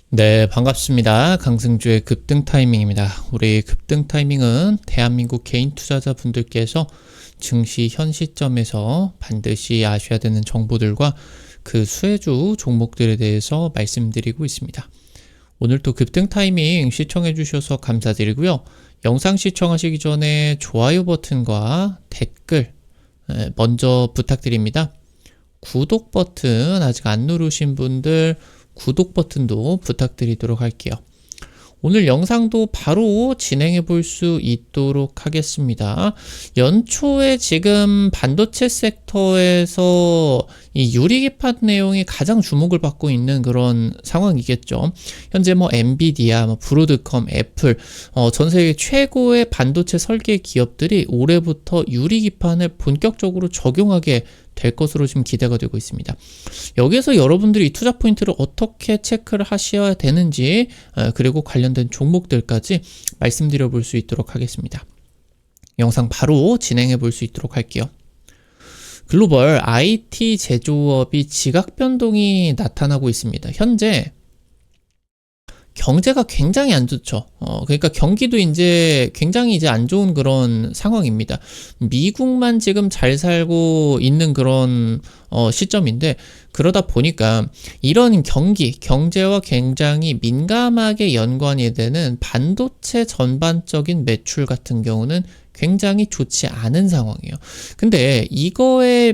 네, 반갑습니다. 강승주의 급등 타이밍입니다. 우리 급등 타이밍은 대한민국 개인 투자자분들께서 증시 현 시점에서 반드시 아셔야 되는 정보들과 그 수혜주 종목들에 대해서 말씀드리고 있습니다. 오늘도 급등 타이밍 시청해 주셔서 감사드리고요. 영상 시청하시기 전에 좋아요 버튼과 댓글 먼저 부탁드립니다. 구독 버튼 아직 안 누르신 분들 구독 버튼도 부탁드리도록 할게요. 오늘 영상도 바로 진행해 볼 수 있도록 하겠습니다. 연초에 지금 반도체 섹터에서 이 유리기판 내용이 가장 주목을 받고 있는 그런 상황이겠죠. 현재 엔비디아, 브로드컴, 애플, 전 세계 최고의 반도체 설계 기업들이 올해부터 유리기판을 본격적으로 적용하게 될 것으로 지금 기대가 되고 있습니다. 여기에서 여러분들이 투자 포인트를 어떻게 체크를 하셔야 되는지 그리고 관련된 종목들까지 말씀드려 볼 수 있도록 하겠습니다. 영상 바로 진행해 볼 수 있도록 할게요. 글로벌 IT 제조업이 지각 변동이 나타나고 있습니다. 현재 경제가 굉장히 안 좋죠. 그러니까 경기도 굉장히 안 좋은 그런 상황입니다. 미국만 지금 잘 살고 있는 그런 시점인데, 그러다 보니까 이런 경제와 굉장히 민감하게 연관이 되는 반도체 전반적인 매출 같은 경우는 굉장히 좋지 않은 상황이에요. 근데 이거에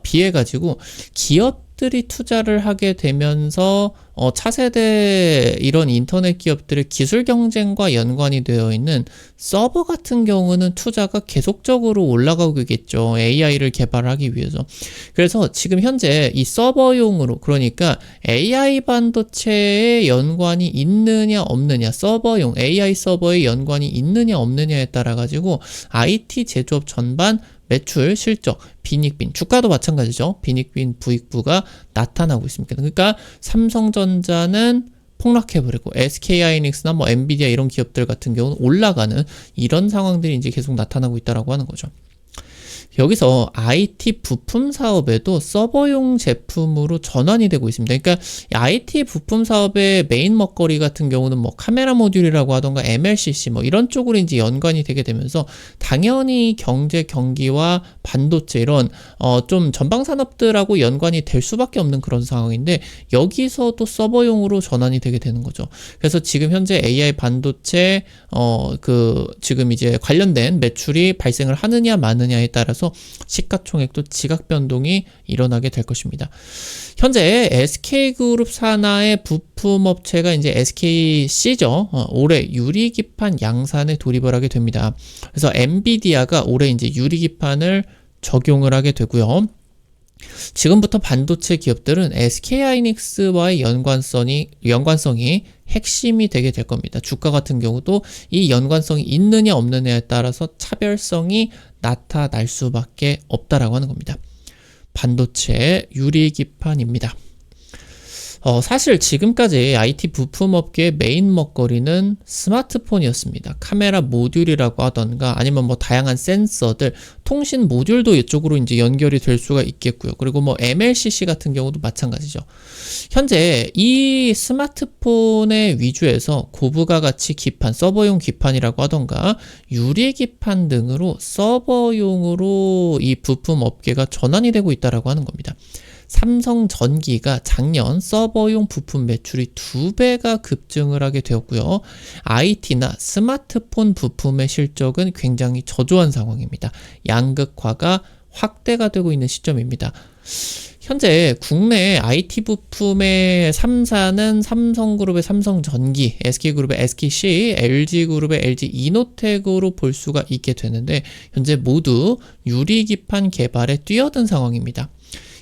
비해 가지고 기업들이 투자를 하게 되면서 차세대 이런 인터넷 기업들의 기술 경쟁과 연관이 되어 있는 서버 같은 경우는 투자가 계속적으로 올라가고 있겠죠. AI를 개발하기 위해서. 그래서 지금 현재 이 서버용으로, 그러니까 AI 반도체에 연관이 있느냐 없느냐, 서버용 AI 서버에 연관이 있느냐 없느냐에 따라 가지고 IT 제조업 전반 매출, 실적, 빈익빈, 주가도 마찬가지죠. 빈익빈, 부익부가 나타나고 있습니다. 그러니까 삼성전자는 폭락해버리고 SK하이닉스나 엔비디아 이런 기업들 같은 경우는 올라가는 이런 상황들이 이제 계속 나타나고 있다라고 하는 거죠. 여기서 IT 부품 사업에도 서버용 제품으로 전환이 되고 있습니다. 그러니까 IT 부품 사업의 메인 먹거리 같은 경우는 카메라 모듈이라고 하던가 MLCC 이런 쪽으로 이제 연관이 되게 되면서 당연히 경기와 반도체 이런 좀 전방 산업들하고 연관이 될 수밖에 없는 그런 상황인데, 여기서도 서버용으로 전환이 되게 되는 거죠. 그래서 지금 현재 AI 반도체 지금 이제 관련된 매출이 발생을 하느냐 마느냐에 따라서 시가총액도 지각 변동이 일어나게 될 것입니다. 현재 SK그룹 산하의 부품업체가 이제 SKC죠. 올해 유리기판 양산에 돌입을 하게 됩니다. 그래서 엔비디아가 올해 이제 유리기판을 적용을 하게 되고요. 지금부터 반도체 기업들은 SK하이닉스와의 연관성이 핵심이 되게 될 겁니다. 주가 같은 경우도 이 연관성이 있느냐 없느냐에 따라서 차별성이 나타날 수밖에 없다라고 하는 겁니다. 반도체 유리기판입니다. 사실 지금까지 IT 부품업계의 메인 먹거리는 스마트폰이었습니다. 카메라 모듈이라고 하던가 아니면 다양한 센서들, 통신 모듈도 이쪽으로 이제 연결이 될 수가 있겠고요. 그리고 MLCC 같은 경우도 마찬가지죠. 현재 이 스마트폰의 위주에서 고부가 가치 기판, 서버용 기판이라고 하던가 유리기판 등으로 서버용으로 이 부품 업계가 전환이 되고 있다라고 하는 겁니다. 삼성전기가 작년 서버용 부품 매출이 2배가 급증을 하게 되었고요. IT나 스마트폰 부품의 실적은 굉장히 저조한 상황입니다. 양극화가 확대가 되고 있는 시점입니다. 현재 국내 IT 부품의 3사는 삼성그룹의 삼성전기, SK그룹의 SKC, LG그룹의 LG이노텍으로 볼 수가 있게 되는데, 현재 모두 유리기판 개발에 뛰어든 상황입니다.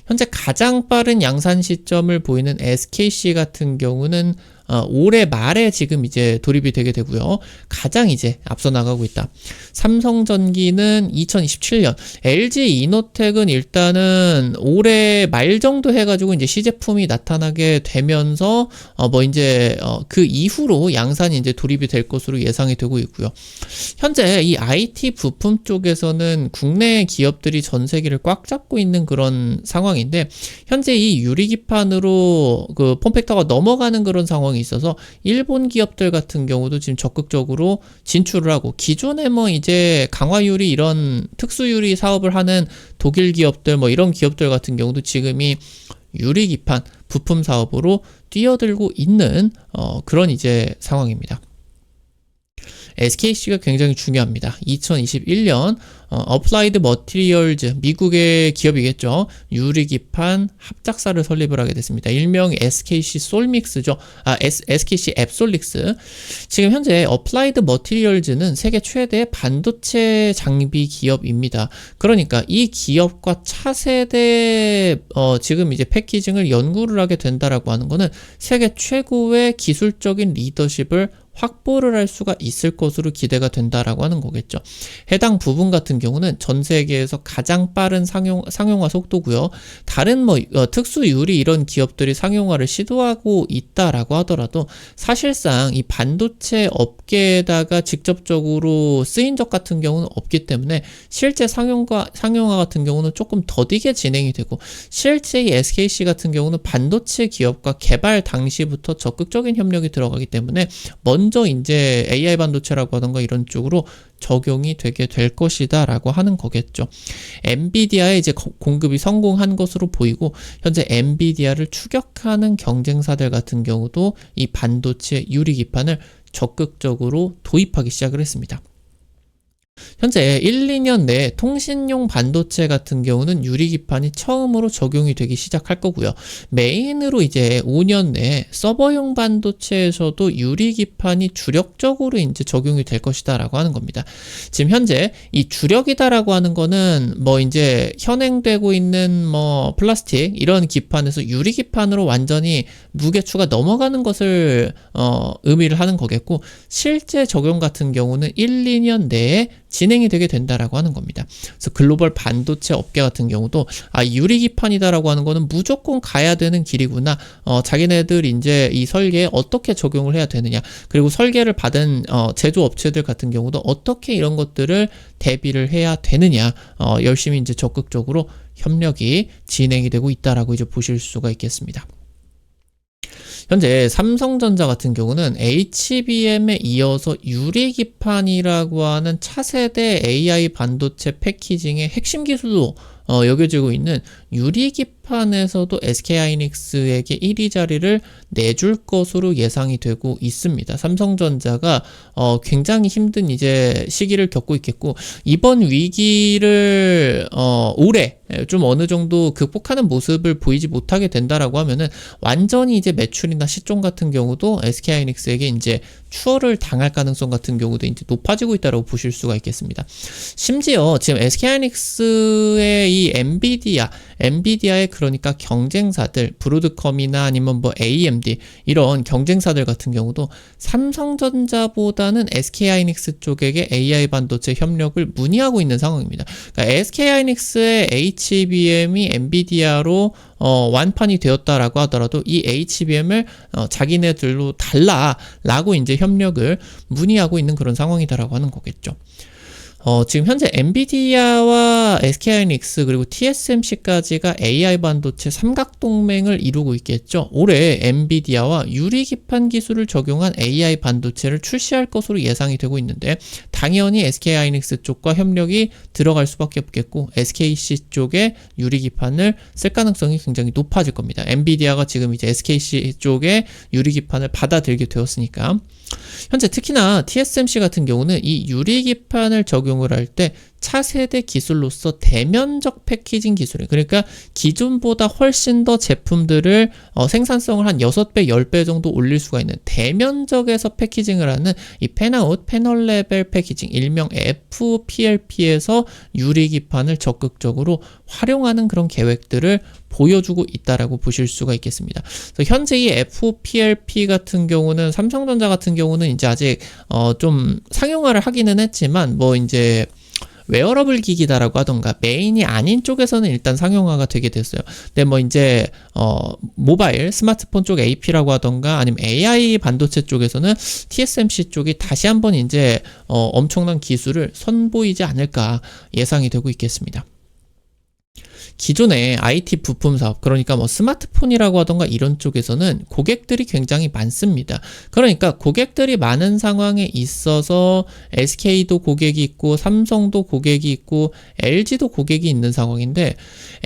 현재 가장 빠른 양산 시점을 보이는 SKC 같은 경우는 올해 말에 지금 이제 돌입이 되게 되고요. 가장 이제 앞서 나가고 있다. 삼성전기는 2027년, LG이노텍은 일단은 올해 말 정도 해가지고 이제 시제품이 나타나게 되면서 그 이후로 양산이 이제 돌입이 될 것으로 예상이 되고 있고요. 현재 이 IT 부품 쪽에서는 국내 기업들이 전 세계를 꽉 잡고 있는 그런 상황인데, 현재 이 유리기판으로 그 폼팩터가 넘어가는 그런 상황 과정이 있어서 일본 기업들 같은 경우도 지금 적극적으로 진출을 하고, 기존에 뭐 이제 강화유리 이런 특수유리 사업을 하는 독일 기업들 뭐 이런 기업들 같은 경우도 지금이 유리기판 부품 사업으로 뛰어들고 있는 그런 이제 상황입니다. SKC가 굉장히 중요합니다. 2021년 어플라이드 머티리얼즈, 미국의 기업이겠죠. 유리기판 합작사를 설립을 하게 됐습니다. 일명 SKC 솔믹스죠. SKC 앱솔릭스. 지금 현재 어플라이드 머티리얼즈는 세계 최대 반도체 장비 기업입니다. 그러니까 이 기업과 차세대 지금 이제 패키징을 연구를 하게 된다라고 하는 거는 세계 최고의 기술적인 리더십을 확보를 할 수가 있을 것으로 기대가 된다라고 하는 거겠죠. 해당 부분 같은 경우는 전 세계에서 가장 빠른 상용화 속도고요. 다른 뭐 특수 유리 이런 기업들이 상용화를 시도하고 있다라고 하더라도 사실상 이 반도체 업계에다가 직접적으로 쓰인 적 같은 경우는 없기 때문에 실제 상용화 같은 경우는 조금 더디게 진행이 되고, 실제 이 SKC 같은 경우는 반도체 기업과 개발 당시부터 적극적인 협력이 들어가기 때문에 먼저 이제 AI 반도체라고 하던가 이런 쪽으로 적용이 되게 될 것이다 라고 하는 거겠죠. 엔비디아의 이제 공급이 성공한 것으로 보이고, 현재 엔비디아를 추격하는 경쟁사들 같은 경우도 이 반도체 유리기판을 적극적으로 도입하기 시작을 했습니다. 현재 1, 2년 내에 통신용 반도체 같은 경우는 유리기판이 처음으로 적용이 되기 시작할 거고요. 메인으로 이제 5년 내에 서버용 반도체에서도 유리기판이 주력적으로 이제 적용이 될 것이다 라고 하는 겁니다. 지금 현재 이 주력이다라고 하는 거는 뭐 이제 현행되고 있는 뭐 플라스틱 이런 기판에서 유리기판으로 완전히 무게추가 넘어가는 것을 의미를 하는 거겠고, 실제 적용 같은 경우는 1, 2년 내에 진행이 되게 된다라고 하는 겁니다. 그래서 글로벌 반도체 업계 같은 경우도 유리기판이다라고 하는 거는 무조건 가야 되는 길이구나. 자기네들 이제 이 설계에 어떻게 적용을 해야 되느냐, 그리고 설계를 받은 제조업체들 같은 경우도 어떻게 이런 것들을 대비를 해야 되느냐, 열심히 이제 적극적으로 협력이 진행이 되고 있다라고 이제 보실 수가 있겠습니다. 현재 삼성전자 같은 경우는 HBM에 이어서 유리기판이라고 하는 차세대 AI 반도체 패키징의 핵심 기술로 여겨지고 있는 유리기판에서도 SK하이닉스에게 1위 자리를 내줄 것으로 예상이 되고 있습니다. 삼성전자가 굉장히 힘든 이제 시기를 겪고 있겠고, 이번 위기를 올해 좀 어느 정도 극복하는 모습을 보이지 못하게 된다라고 하면은 완전히 이제 매출이나 시총 같은 경우도 SK하이닉스에게 이제 추월을 당할 가능성 같은 경우도 이제 높아지고 있다라고 보실 수가 있겠습니다. 심지어 지금 SK하이닉스의 이 엔비디아의 그러니까 경쟁사들, 브로드컴이나 아니면 뭐 AMD 이런 경쟁사들 같은 경우도 삼성전자보다는 SK하이닉스 쪽에게 AI 반도체 협력을 문의하고 있는 상황입니다. 그러니까 SK하이닉스의 HBM이 엔비디아로 완판이 되었다라고 하더라도 이 HBM을 자기네들로 달라라고 이제 협력을 문의하고 있는 그런 상황이다라고 하는 거겠죠. 지금 현재 엔비디아와 SK하이닉스 그리고 TSMC까지가 AI 반도체 삼각동맹을 이루고 있겠죠. 올해 엔비디아와 유리기판 기술을 적용한 AI 반도체를 출시할 것으로 예상이 되고 있는데, 당연히 SK하이닉스 쪽과 협력이 들어갈 수밖에 없겠고, SKC 쪽에 유리기판을 쓸 가능성이 굉장히 높아질 겁니다. 엔비디아가 지금 이제 SKC 쪽에 유리기판을 받아들게 되었으니까. 현재 특히나 TSMC 같은 경우는 이 유리기판을 적용을 할 때 차세대 기술로서 대면적 패키징 기술, 그러니까 기존보다 훨씬 더 제품들을 생산성을 한 6배, 10배 정도 올릴 수가 있는 대면적에서 패키징을 하는 이 팬아웃, 패널 레벨 패키징, 일명 FPLP에서 유리기판을 적극적으로 활용하는 그런 계획들을 보여주고 있다라고 보실 수가 있겠습니다. 그래서 현재 이 FPLP 같은 경우는 삼성전자 같은 경우는 이제 아직 좀 상용화를 하기는 했지만, 뭐 이제 웨어러블 기기다라고 하던가 메인이 아닌 쪽에서는 일단 상용화가 되게 됐어요. 근데 뭐 이제 모바일 스마트폰 쪽 AP라고 하던가 아니면 AI 반도체 쪽에서는 TSMC 쪽이 다시 한번 이제 엄청난 기술을 선보이지 않을까 예상이 되고 있겠습니다. 기존의 IT 부품 사업, 그러니까 뭐 스마트폰이라고 하던가 이런 쪽에서는 고객들이 굉장히 많습니다. 그러니까 고객들이 많은 상황에 있어서 SK도 고객이 있고 삼성도 고객이 있고 LG도 고객이 있는 상황인데,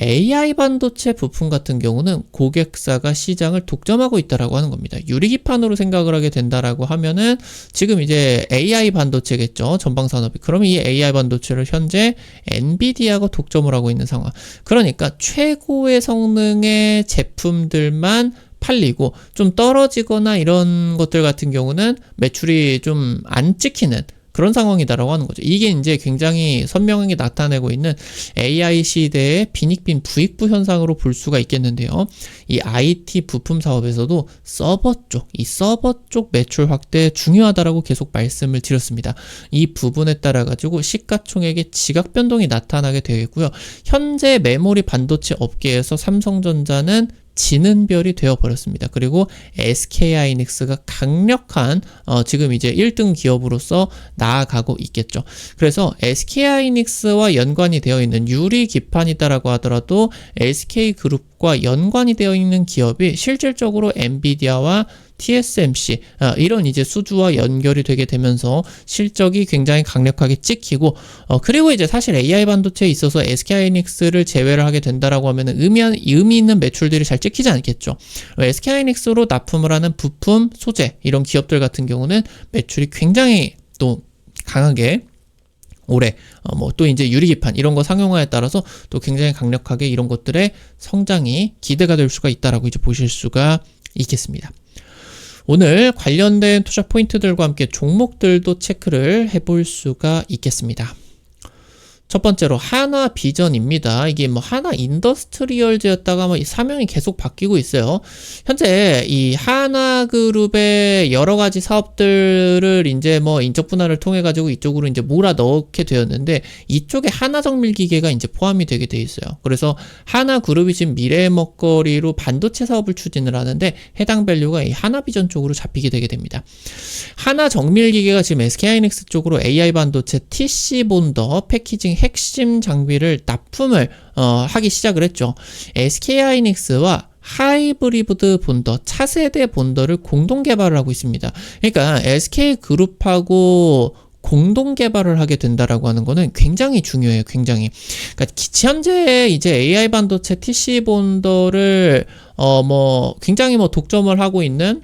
AI 반도체 부품 같은 경우는 고객사가 시장을 독점하고 있다라고 하는 겁니다. 유리기판으로 생각을 하게 된다라고 하면은 지금 이제 AI 반도체겠죠, 전방 산업이. 그러면 이 AI 반도체를 현재 엔비디아가 독점을 하고 있는 상황. 그러니까 최고의 성능의 제품들만 팔리고, 좀 떨어지거나 이런 것들 같은 경우는 매출이 좀 안 찍히는 그런 상황이다라고 하는 거죠. 이게 이제 굉장히 선명하게 나타내고 있는 AI 시대의 빈익빈 부익부 현상으로 볼 수가 있겠는데요. 이 IT 부품 사업에서도 이 서버 쪽 매출 확대 중요하다라고 계속 말씀을 드렸습니다. 이 부분에 따라 가지고 시가총액의 지각 변동이 나타나게 되겠고요. 현재 메모리 반도체 업계에서 삼성전자는 지는 별이 되어버렸습니다. 그리고 SK하이닉스가 강력한 지금 이제 1등 기업으로서 나아가고 있겠죠. 그래서 SK하이닉스와 연관이 되어 있는 유리기판이다라고 하더라도 SK그룹과 연관이 되어 있는 기업이 실질적으로 엔비디아와 TSMC 이런 이제 수주와 연결이 되게 되면서 실적이 굉장히 강력하게 찍히고, 그리고 이제 사실 AI 반도체에 있어서 SK하이닉스를 제외를 하게 된다라고 하면은 의미 있는 매출들이 잘 찍히지 않겠죠. SK하이닉스로 납품을 하는 부품, 소재 이런 기업들 같은 경우는 매출이 굉장히 또 강하게 올해 뭐 또 이제 유리기판 이런 거 상용화에 따라서 또 굉장히 강력하게 이런 것들의 성장이 기대가 될 수가 있다라고 이제 보실 수가 있겠습니다. 오늘 관련된 투자 포인트들과 함께 종목들도 체크를 해볼 수가 있겠습니다. 첫 번째로 하나비전입니다. 이게 뭐 하나 인더스트리얼즈였다가 뭐 사명이 계속 바뀌고 있어요. 현재 이 하나그룹의 여러 가지 사업들을 이제 뭐 인적 분할을 통해 가지고 이쪽으로 이제 몰아 넣게 되었는데, 이쪽에 하나정밀기계가 이제 포함이 되게 돼 있어요. 그래서 하나그룹이 지금 미래의 먹거리로 반도체 사업을 추진을 하는데, 해당 밸류가 이 하나비전 쪽으로 잡히게 되게 됩니다. 하나정밀기계가 지금 SK하이닉스 쪽으로 AI 반도체 TC 본더 패키징 핵심 장비를 납품을 하기 시작을 했죠. SK하이닉스와 하이브리드 본더, 차세대 본더를 공동 개발을 하고 있습니다. 그러니까 SK그룹하고 공동 개발을 하게 된다라고 하는 거는 굉장히 중요해요. 굉장히. 그러니까 현재 이제 AI 반도체 TC 본더를 굉장히 독점을 하고 있는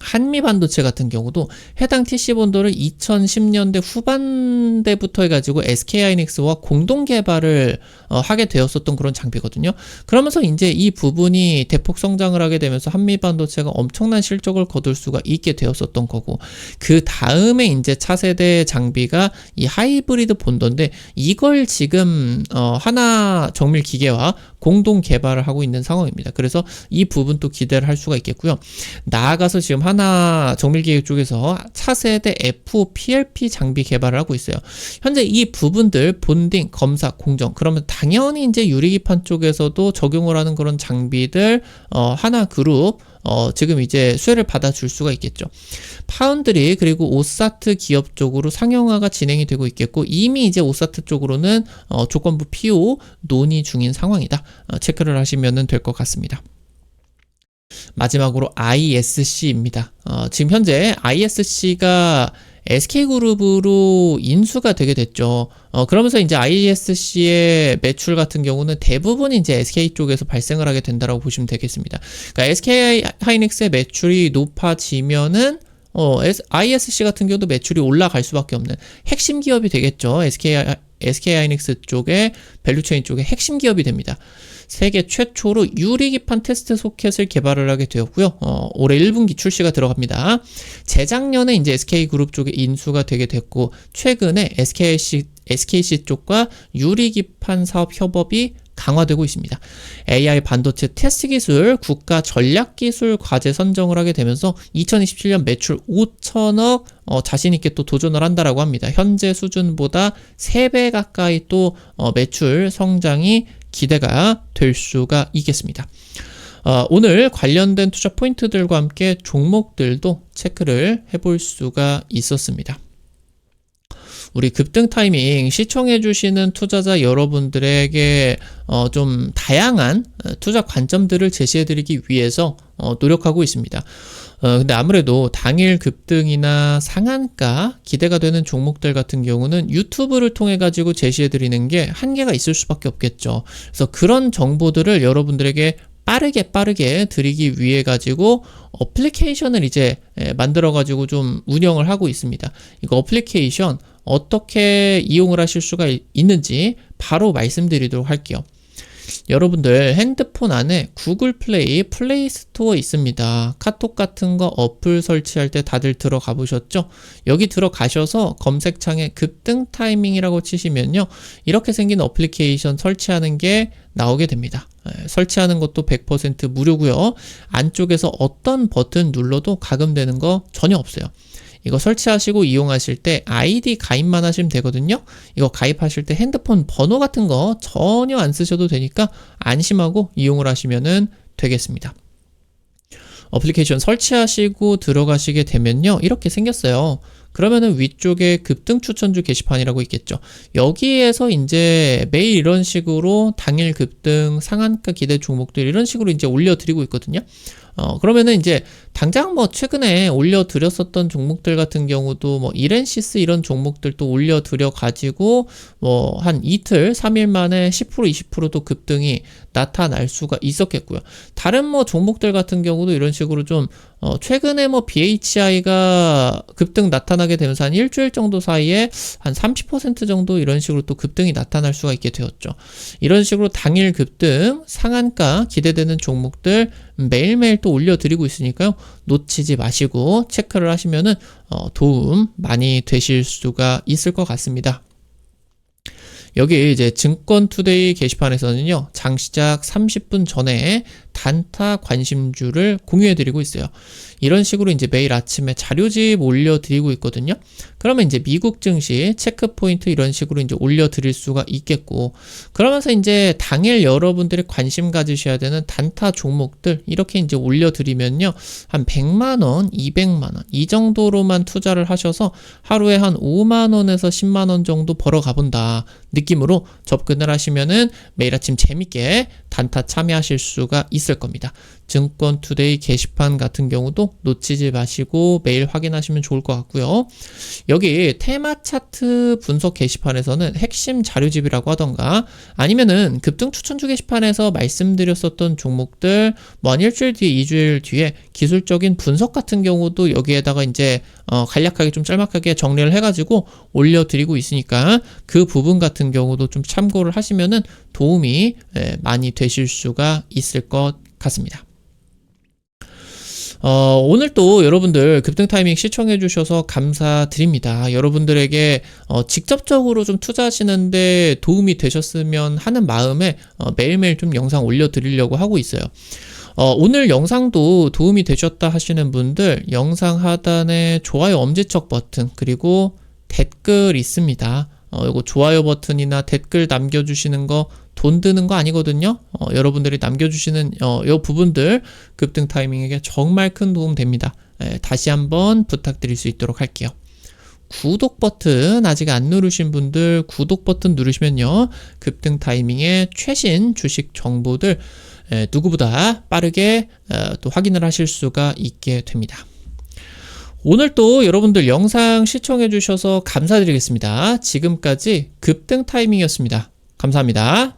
한미반도체 같은 경우도 해당 TC 본더를 2010년대 후반대부터 해가지고 SK하이닉스와 공동 개발을 하게 되었었던 그런 장비거든요. 그러면서 이제 이 부분이 대폭 성장을 하게 되면서 한미반도체가 엄청난 실적을 거둘 수가 있게 되었었던 거고, 그 다음에 이제 차세대 장비가 이 하이브리드 본더인데, 이걸 지금 하나 정밀 기계와 공동 개발을 하고 있는 상황입니다. 그래서 이 부분도 기대를 할 수가 있겠고요. 나아가서 지금 하나 정밀기계 쪽에서 차세대 FOPLP 장비 개발을 하고 있어요. 현재 이 부분들 본딩, 검사, 공정, 그러면 당연히 이제 유리기판 쪽에서도 적용을 하는 그런 장비들 하나그룹 지금 이제 수혜를 받아줄 수가 있겠죠. 파운드리 그리고 오사트 기업 쪽으로 상용화가 진행이 되고 있겠고, 이미 이제 오사트 쪽으로는 조건부 PO 논의 중인 상황이다. 체크를 하시면 될 것 같습니다. 마지막으로 ISC입니다. 지금 현재 ISC가 SK그룹으로 인수가 되게 됐죠. 그러면서 이제 ISC의 매출 같은 경우는 대부분 이제 SK 쪽에서 발생을 하게 된다라고 보시면 되겠습니다. 그러니까 SK하이닉스의 매출이 높아지면은 ISC 같은 경우도 매출이 올라갈 수밖에 없는 핵심 기업이 되겠죠. SK하이닉스 쪽에 밸류체인 쪽에 핵심 기업이 됩니다. 세계 최초로 유리기판 테스트 소켓을 개발을 하게 되었고요. 올해 1분기 출시가 들어갑니다. 재작년에 이제 SK그룹 쪽에 인수가 되게 됐고, 최근에 SKC 쪽과 유리기판 사업 협업이 강화되고 있습니다. AI 반도체 테스트 기술 국가 전략기술 과제 선정을 하게 되면서 2027년 매출 5천억 자신 있게 또 도전을 한다라고 합니다. 현재 수준보다 3배 가까이 또 매출 성장이 기대가 될 수가 있겠습니다. 오늘 관련된 투자 포인트들과 함께 종목들도 체크를 해볼 수가 있었습니다. 우리 급등 타이밍 시청해주시는 투자자 여러분들에게 좀 다양한 투자 관점들을 제시해드리기 위해서 노력하고 있습니다. 근데 아무래도 당일 급등이나 상한가 기대가 되는 종목들 같은 경우는 유튜브를 통해 가지고 제시해 드리는 게 한계가 있을 수밖에 없겠죠. 그래서 그런 정보들을 여러분들에게 빠르게 드리기 위해 가지고 어플리케이션을 이제 만들어 가지고 좀 운영을 하고 있습니다. 이거 어플리케이션 어떻게 이용을 하실 수가 있는지 바로 말씀드리도록 할게요. 여러분들 핸드폰 안에 구글 플레이 스토어 있습니다. 카톡 같은 거 어플 설치할 때 다들 들어가 보셨죠? 여기 들어가셔서 검색창에 급등 타이밍이라고 치시면요, 이렇게 생긴 어플리케이션 설치하는 게 나오게 됩니다. 설치하는 것도 100% 무료고요. 안쪽에서 어떤 버튼 눌러도 가금되는 거 전혀 없어요. 이거 설치하시고 이용하실 때 아이디 가입만 하시면 되거든요. 이거 가입하실 때 핸드폰 번호 같은 거 전혀 안 쓰셔도 되니까 안심하고 이용을 하시면 되겠습니다. 어플리케이션 설치하시고 들어가시게 되면요, 이렇게 생겼어요. 그러면은 위쪽에 급등 추천주 게시판이라고 있겠죠. 여기에서 이제 매일 이런 식으로 당일 급등, 상한가 기대 종목들 이런 식으로 이제 올려드리고 있거든요. 그러면은 이제 당장 뭐 최근에 올려드렸었던 종목들 같은 경우도 뭐 이렌시스 이런 종목들도 올려드려 가지고 뭐 한 이틀, 3일 만에 10%, 20%도 급등이 나타날 수가 있었겠고요. 다른 뭐 종목들 같은 경우도 이런 식으로 좀 최근에 뭐 BHI가 급등 나타나게 되면서 한 일주일 정도 사이에 한 30% 정도 이런 식으로 또 급등이 나타날 수가 있게 되었죠. 이런 식으로 당일 급등, 상한가 기대되는 종목들 매일매일 또 올려드리고 있으니까요. 놓치지 마시고 체크를 하시면은 도움 많이 되실 수가 있을 것 같습니다. 여기 이제 증권투데이 게시판에서는요, 장 시작 30분 전에 단타 관심주를 공유해드리고 있어요. 이런 식으로 이제 매일 아침에 자료집 올려드리고 있거든요. 그러면 이제 미국 증시 체크포인트 이런 식으로 이제 올려드릴 수가 있겠고, 그러면서 이제 당일 여러분들이 관심 가지셔야 되는 단타 종목들 이렇게 이제 올려드리면요, 한 100만원, 200만원 이 정도로만 투자를 하셔서 하루에 한 5만원에서 10만원 정도 벌어 가본다 느낌으로 접근을 하시면은 매일 아침 재밌게 단타 참여하실 수가 있을 겁니다. 증권투데이 게시판 같은 경우도 놓치지 마시고 매일 확인하시면 좋을 것 같고요. 여기 테마 차트 분석 게시판에서는 핵심 자료집이라고 하던가 아니면은 급등 추천주 게시판에서 말씀드렸었던 종목들 뭐 한 일주일 뒤에 2주일 뒤에 기술적인 분석 같은 경우도 여기에다가 이제 간략하게 좀 짤막하게 정리를 해가지고 올려드리고 있으니까 그 부분 같은 경우도 좀 참고를 하시면은 도움이 많이 되실 수가 있을 것 같습니다. 오늘 또 여러분들 급등 타이밍 시청해 주셔서 감사드립니다. 여러분들에게 직접적으로 좀 투자하시는데 도움이 되셨으면 하는 마음에 매일매일 좀 영상 올려드리려고 하고 있어요. 오늘 영상도 도움이 되셨다 하시는 분들 영상 하단에 좋아요 엄지척 버튼 그리고 댓글 있습니다. 요거 좋아요 버튼이나 댓글 남겨주시는 거 돈 드는 거 아니거든요. 여러분들이 남겨주시는 요 부분들 급등 타이밍에게 정말 큰 도움 됩니다. 다시 한번 부탁드릴 수 있도록 할게요. 구독 버튼 아직 안 누르신 분들 구독 버튼 누르시면요, 급등 타이밍에 최신 주식 정보들 누구보다 빠르게 또 확인을 하실 수가 있게 됩니다. 오늘 또 여러분들 영상 시청해 주셔서 감사드리겠습니다. 지금까지 급등 타이밍이었습니다. 감사합니다.